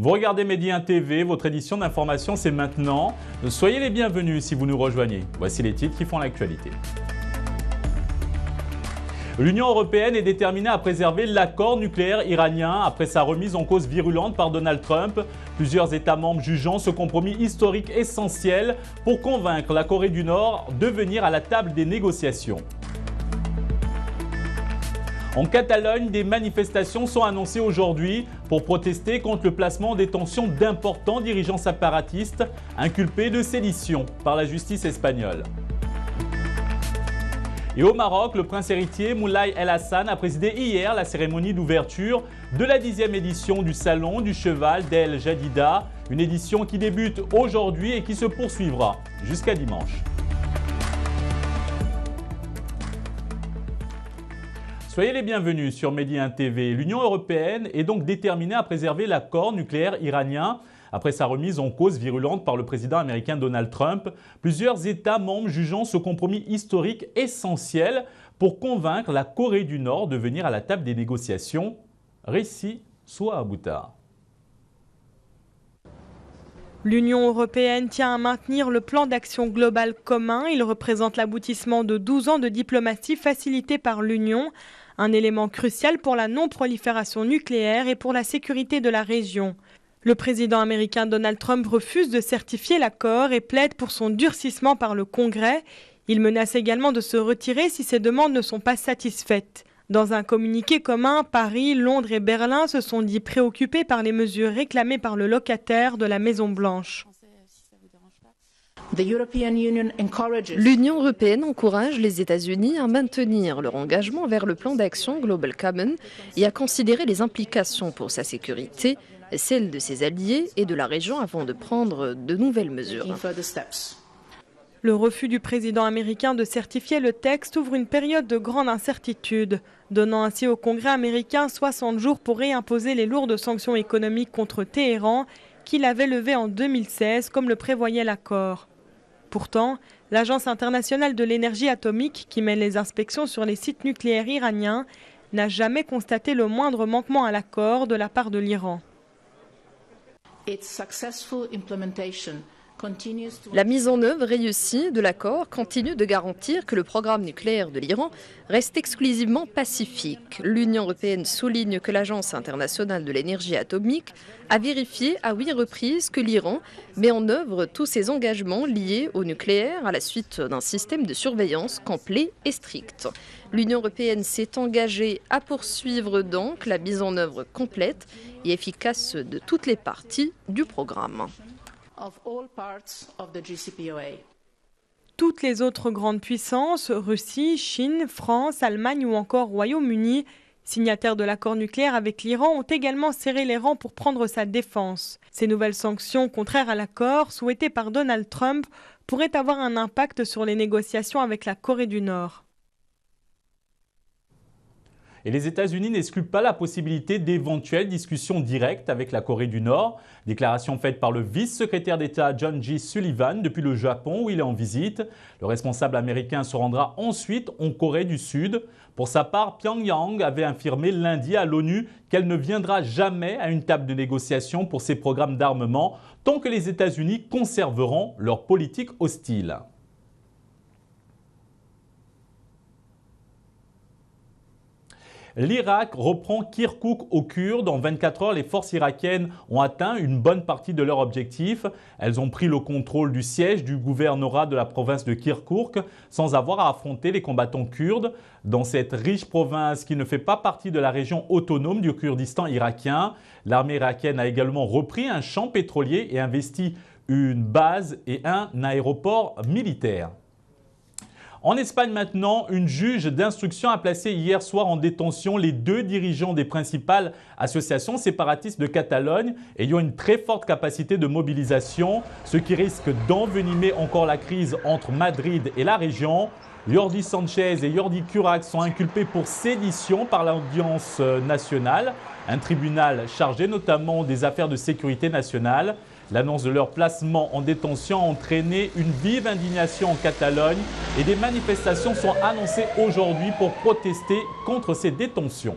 Vous regardez Medi 1 TV, votre édition d'information c'est maintenant. Soyez les bienvenus si vous nous rejoignez. Voici les titres qui font l'actualité. L'Union européenne est déterminée à préserver l'accord nucléaire iranien après sa remise en cause virulente par Donald Trump. Plusieurs États membres jugeant ce compromis historique essentiel pour convaincre la Corée du Nord de venir à la table des négociations. En Catalogne, des manifestations sont annoncées aujourd'hui pour protester contre le placement en détention d'importants dirigeants séparatistes inculpés de sédition par la justice espagnole. Et au Maroc, le prince héritier Moulay El Hassan a présidé hier la cérémonie d'ouverture de la 10e édition du Salon du Cheval d'El Jadida, une édition qui débute aujourd'hui et qui se poursuivra jusqu'à dimanche. Soyez les bienvenus sur Medi 1 TV. L'Union européenne est donc déterminée à préserver l'accord nucléaire iranien. Après sa remise en cause virulente par le président américain Donald Trump, plusieurs États membres jugeant ce compromis historique essentiel pour convaincre la Corée du Nord de venir à la table des négociations. Récit soit à Bouta. L'Union européenne tient à maintenir le plan d'action global commun. Il représente l'aboutissement de 12 ans de diplomatie facilitée par l'Union, un élément crucial pour la non-prolifération nucléaire et pour la sécurité de la région. Le président américain Donald Trump refuse de certifier l'accord et plaide pour son durcissement par le Congrès. Il menace également de se retirer si ses demandes ne sont pas satisfaites. Dans un communiqué commun, Paris, Londres et Berlin se sont dit préoccupés par les mesures réclamées par le locataire de la Maison-Blanche. L'Union européenne encourage les États-Unis à maintenir leur engagement vers le plan d'action Global Common et à considérer les implications pour sa sécurité, celle de ses alliés et de la région avant de prendre de nouvelles mesures. Le refus du président américain de certifier le texte ouvre une période de grande incertitude, donnant ainsi au Congrès américain 60 jours pour réimposer les lourdes sanctions économiques contre Téhéran qu'il avait levées en 2016 comme le prévoyait l'accord. Pourtant, l'Agence internationale de l'énergie atomique, qui mène les inspections sur les sites nucléaires iraniens, n'a jamais constaté le moindre manquement à l'accord de la part de l'Iran. La mise en œuvre réussie de l'accord continue de garantir que le programme nucléaire de l'Iran reste exclusivement pacifique. L'Union européenne souligne que l'Agence internationale de l'énergie atomique a vérifié à 8 reprises que l'Iran met en œuvre tous ses engagements liés au nucléaire à la suite d'un système de surveillance complet et strict. L'Union européenne s'est engagée à poursuivre donc la mise en œuvre complète et efficace de toutes les parties du programme. Toutes les autres grandes puissances, Russie, Chine, France, Allemagne ou encore Royaume-Uni, signataires de l'accord nucléaire avec l'Iran, ont également serré les rangs pour prendre sa défense. Ces nouvelles sanctions contraires à l'accord, souhaitées par Donald Trump, pourraient avoir un impact sur les négociations avec la Corée du Nord. Et les États-Unis n'excluent pas la possibilité d'éventuelles discussions directes avec la Corée du Nord. Déclaration faite par le vice-secrétaire d'État John J. Sullivan depuis le Japon où il est en visite. Le responsable américain se rendra ensuite en Corée du Sud. Pour sa part, Pyongyang avait affirmé lundi à l'ONU qu'elle ne viendra jamais à une table de négociation pour ses programmes d'armement tant que les États-Unis conserveront leur politique hostile. L'Irak reprend Kirkouk aux Kurdes. En 24 heures, les forces irakiennes ont atteint une bonne partie de leur objectif. Elles ont pris le contrôle du siège du gouvernorat de la province de Kirkouk sans avoir à affronter les combattants kurdes. Dans cette riche province qui ne fait pas partie de la région autonome du Kurdistan irakien, l'armée irakienne a également repris un champ pétrolier et investi une base et un aéroport militaire. En Espagne maintenant, une juge d'instruction a placé hier soir en détention les 2 dirigeants des principales associations séparatistes de Catalogne ayant une très forte capacité de mobilisation, ce qui risque d'envenimer encore la crise entre Madrid et la région. Jordi Sanchez et Jordi Curak sont inculpés pour sédition par l'audience nationale, un tribunal chargé notamment des affaires de sécurité nationale. L'annonce de leur placement en détention a entraîné une vive indignation en Catalogne et des manifestations sont annoncées aujourd'hui pour protester contre ces détentions.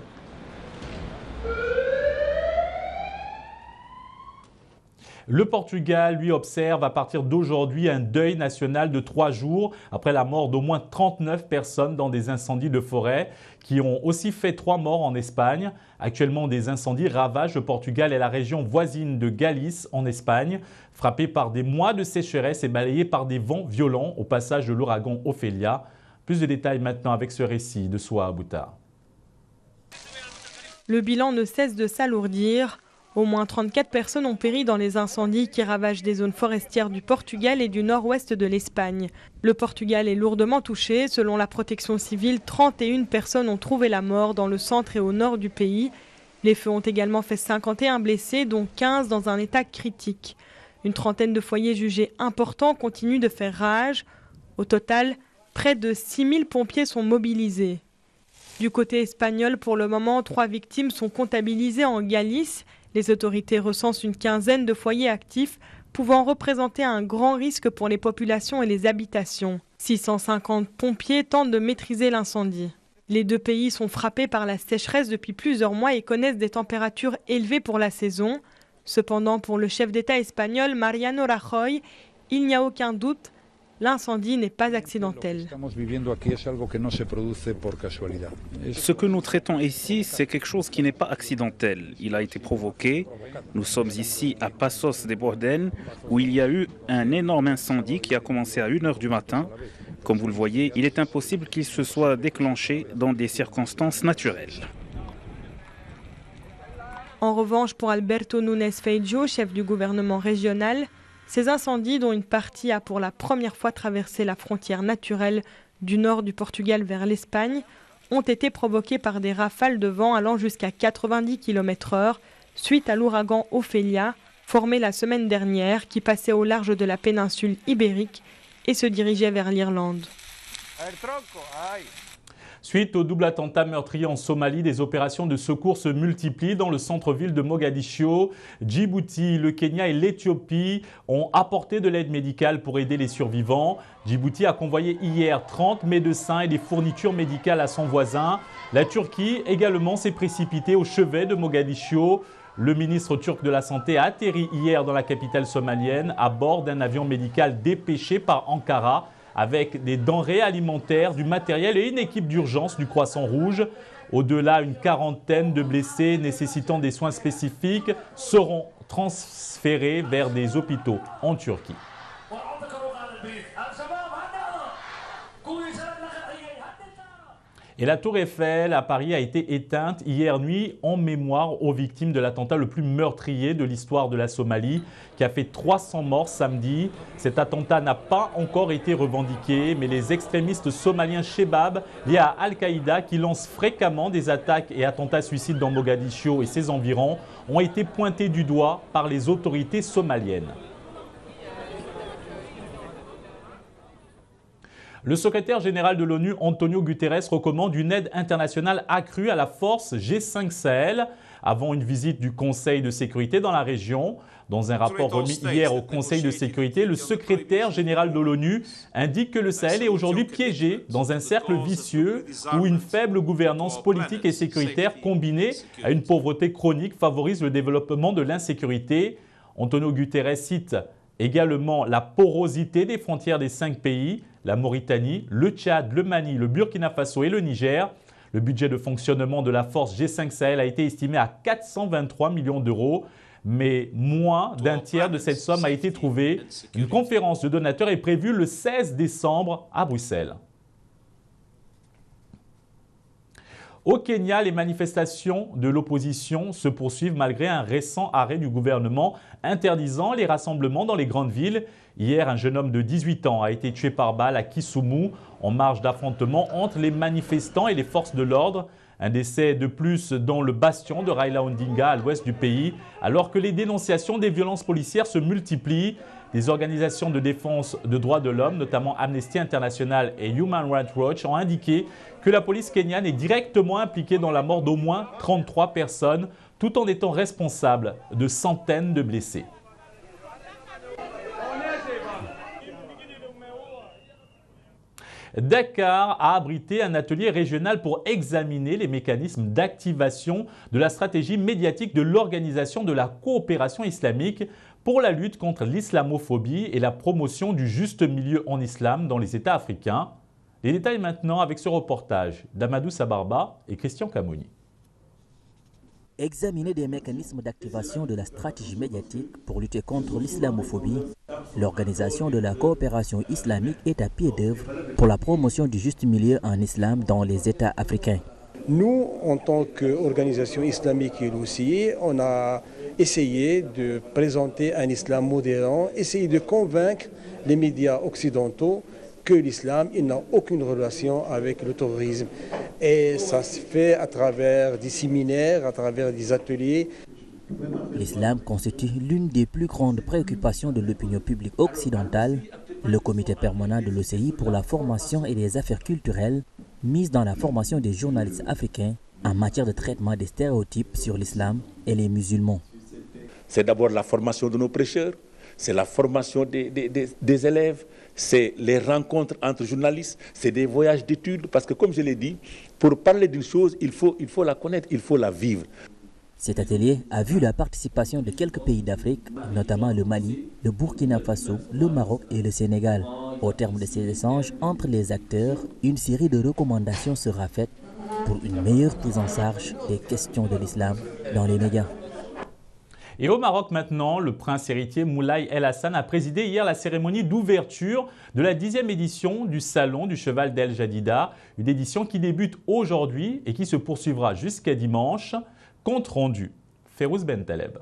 Le Portugal, lui, observe à partir d'aujourd'hui un deuil national de 3 jours après la mort d'au moins 39 personnes dans des incendies de forêt qui ont aussi fait 3 morts en Espagne. Actuellement, des incendies ravagent le Portugal et la région voisine de Galice en Espagne, frappée par des mois de sécheresse et balayée par des vents violents au passage de l'ouragan Ophelia. Plus de détails maintenant avec ce récit de Soa Abouta. Le bilan ne cesse de s'alourdir. Au moins 34 personnes ont péri dans les incendies qui ravagent des zones forestières du Portugal et du nord-ouest de l'Espagne. Le Portugal est lourdement touché. Selon la protection civile, 31 personnes ont trouvé la mort dans le centre et au nord du pays. Les feux ont également fait 51 blessés, dont 15 dans un état critique. Une trentaine de foyers jugés importants continuent de faire rage. Au total, près de 6000 pompiers sont mobilisés. Du côté espagnol, pour le moment, 3 victimes sont comptabilisées en Galice. Les autorités recensent une quinzaine de foyers actifs, pouvant représenter un grand risque pour les populations et les habitations. 650 pompiers tentent de maîtriser l'incendie. Les 2 pays sont frappés par la sécheresse depuis plusieurs mois et connaissent des températures élevées pour la saison. Cependant, pour le chef d'État espagnol Mariano Rajoy, il n'y a aucun doute, l'incendie n'est pas accidentel. Ce que nous traitons ici, c'est quelque chose qui n'est pas accidentel. Il a été provoqué. Nous sommes ici à Passos de Borden, où il y a eu un énorme incendie qui a commencé à 1h du matin. Comme vous le voyez, il est impossible qu'il se soit déclenché dans des circonstances naturelles. En revanche, pour Alberto Núñez Feijóo, chef du gouvernement régional, ces incendies, dont une partie a pour la première fois traversé la frontière naturelle du nord du Portugal vers l'Espagne, ont été provoqués par des rafales de vent allant jusqu'à 90 km/h suite à l'ouragan Ophelia, formé la semaine dernière, qui passait au large de la péninsule ibérique et se dirigeait vers l'Irlande. Suite au double attentat meurtrier en Somalie, des opérations de secours se multiplient dans le centre-ville de Mogadiscio. Djibouti, le Kenya et l'Éthiopie ont apporté de l'aide médicale pour aider les survivants. Djibouti a convoyé hier 30 médecins et des fournitures médicales à son voisin. La Turquie également s'est précipitée au chevet de Mogadiscio. Le ministre turc de la Santé a atterri hier dans la capitale somalienne à bord d'un avion médical dépêché par Ankara, avec des denrées alimentaires, du matériel et une équipe d'urgence du Croissant Rouge. Au-delà, une quarantaine de blessés nécessitant des soins spécifiques seront transférés vers des hôpitaux en Turquie. Et la Tour Eiffel à Paris a été éteinte hier nuit en mémoire aux victimes de l'attentat le plus meurtrier de l'histoire de la Somalie, qui a fait 300 morts samedi. Cet attentat n'a pas encore été revendiqué, mais les extrémistes somaliens Shebab, liés à Al-Qaïda, qui lancent fréquemment des attaques et attentats suicides dans Mogadiscio et ses environs, ont été pointés du doigt par les autorités somaliennes. Le secrétaire général de l'ONU, Antonio Guterres, recommande une aide internationale accrue à la force G5 Sahel avant une visite du Conseil de sécurité dans la région. Dans un rapport remis hier au Conseil de sécurité, le secrétaire général de l'ONU indique que le Sahel est aujourd'hui piégé dans un cercle vicieux où une faible gouvernance politique et sécuritaire combinée à une pauvreté chronique favorise le développement de l'insécurité. Antonio Guterres cite également la porosité des frontières des 5 pays, la Mauritanie, le Tchad, le Mali, le Burkina Faso et le Niger. Le budget de fonctionnement de la force G5 Sahel a été estimé à 423 millions d'euros, mais moins d'un tiers de cette somme a été trouvé. Une conférence de donateurs est prévue le 16 décembre à Bruxelles. Au Kenya, les manifestations de l'opposition se poursuivent malgré un récent arrêt du gouvernement interdisant les rassemblements dans les grandes villes. Hier, un jeune homme de 18 ans a été tué par balle à Kisumu en marge d'affrontements entre les manifestants et les forces de l'ordre. Un décès de plus dans le bastion de Raila Odinga à l'ouest du pays, alors que les dénonciations des violences policières se multiplient. Des organisations de défense de droits de l'homme, notamment Amnesty International et Human Rights Watch, ont indiqué que la police kenyane est directement impliquée dans la mort d'au moins 33 personnes, tout en étant responsable de centaines de blessés. Dakar a abrité un atelier régional pour examiner les mécanismes d'activation de la stratégie médiatique de l'Organisation de la coopération islamique. pour la lutte contre l'islamophobie et la promotion du juste milieu en islam dans les États africains. Les détails maintenant avec ce reportage d'Amadou Sabarba et Christian Kamouni. Examiner des mécanismes d'activation de la stratégie médiatique pour lutter contre l'islamophobie, l'organisation de la coopération islamique est à pied d'œuvre pour la promotion du juste milieu en islam dans les États africains. Nous, en tant qu'organisation islamique et aussi, on a essayé de présenter un islam modérant, essayer de convaincre les médias occidentaux que l'islam n'a aucune relation avec le terrorisme. Et ça se fait à travers des séminaires, à travers des ateliers. L'islam constitue l'une des plus grandes préoccupations de l'opinion publique occidentale. Le comité permanent de l'OCI pour la formation et les affaires culturelles mise dans la formation des journalistes africains en matière de traitement des stéréotypes sur l'islam et les musulmans. C'est d'abord la formation de nos prêcheurs, c'est la formation des élèves, c'est les rencontres entre journalistes, c'est des voyages d'études, parce que comme je l'ai dit, pour parler d'une chose, il faut la connaître, il faut la vivre. Cet atelier a vu la participation de quelques pays d'Afrique, notamment le Mali, le Burkina Faso, le Maroc et le Sénégal. Au terme de ces échanges entre les acteurs, une série de recommandations sera faite pour une meilleure prise en charge des questions de l'islam dans les médias. Et au Maroc maintenant, le prince héritier Moulay El Hassan a présidé hier la cérémonie d'ouverture de la 10e édition du Salon du Cheval d'El Jadida, une édition qui débute aujourd'hui et qui se poursuivra jusqu'à dimanche. Compte rendu, Férouz Bentaleb.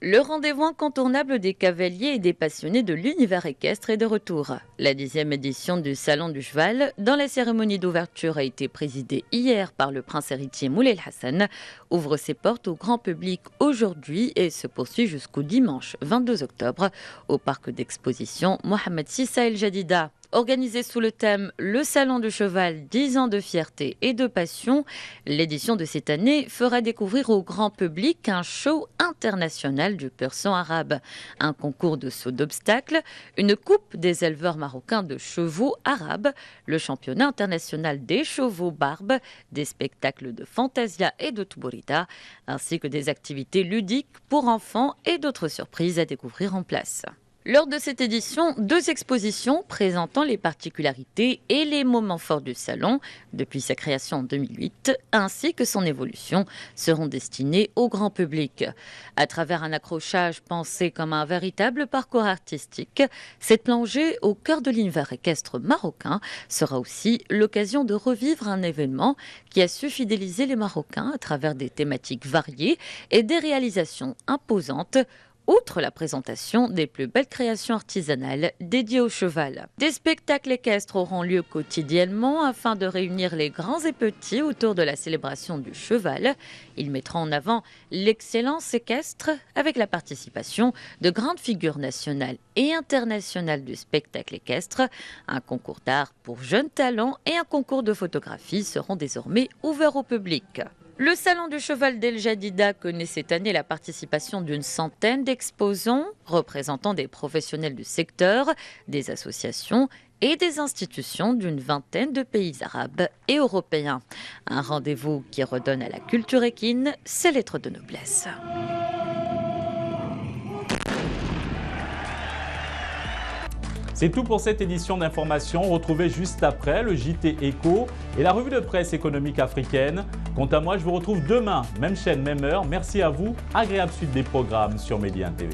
Le rendez-vous incontournable des cavaliers et des passionnés de l'univers équestre est de retour. La 10e édition du Salon du Cheval, dont la cérémonie d'ouverture a été présidée hier par le prince héritier Moulay El Hassan, ouvre ses portes au grand public aujourd'hui et se poursuit jusqu'au dimanche 22 octobre au parc d'exposition Mohamed VI El Jadida. Organisé sous le thème « Le Salon du Cheval, 10 ans de fierté et de passion », l'édition de cette année fera découvrir au grand public un show international du pur sang arabe, un concours de saut d'obstacles, une coupe des éleveurs marocains de chevaux arabes, le championnat international des chevaux barbes, des spectacles de fantasia et de tuburida, ainsi que des activités ludiques pour enfants et d'autres surprises à découvrir en place. Lors de cette édition, 2 expositions présentant les particularités et les moments forts du salon depuis sa création en 2008, ainsi que son évolution, seront destinées au grand public. À travers un accrochage pensé comme un véritable parcours artistique, cette plongée au cœur de l'univers équestre marocain sera aussi l'occasion de revivre un événement qui a su fidéliser les Marocains à travers des thématiques variées et des réalisations imposantes. Outre la présentation des plus belles créations artisanales dédiées au cheval. Des spectacles équestres auront lieu quotidiennement afin de réunir les grands et petits autour de la célébration du cheval. Ils mettront en avant l'excellence équestre avec la participation de grandes figures nationales et internationales du spectacle équestre. Un concours d'art pour jeunes talents et un concours de photographie seront désormais ouverts au public. Le Salon du Cheval d'El Jadida connaît cette année la participation d'une centaine d'exposants représentant des professionnels du secteur, des associations et des institutions d'une vingtaine de pays arabes et européens. Un rendez-vous qui redonne à la culture équine ses lettres de noblesse. C'est tout pour cette édition d'information. Retrouvez juste après le JT Éco et la revue de presse économique africaine. Quant à moi, je vous retrouve demain, même chaîne, même heure. Merci à vous. Agréable suite des programmes sur Média TV.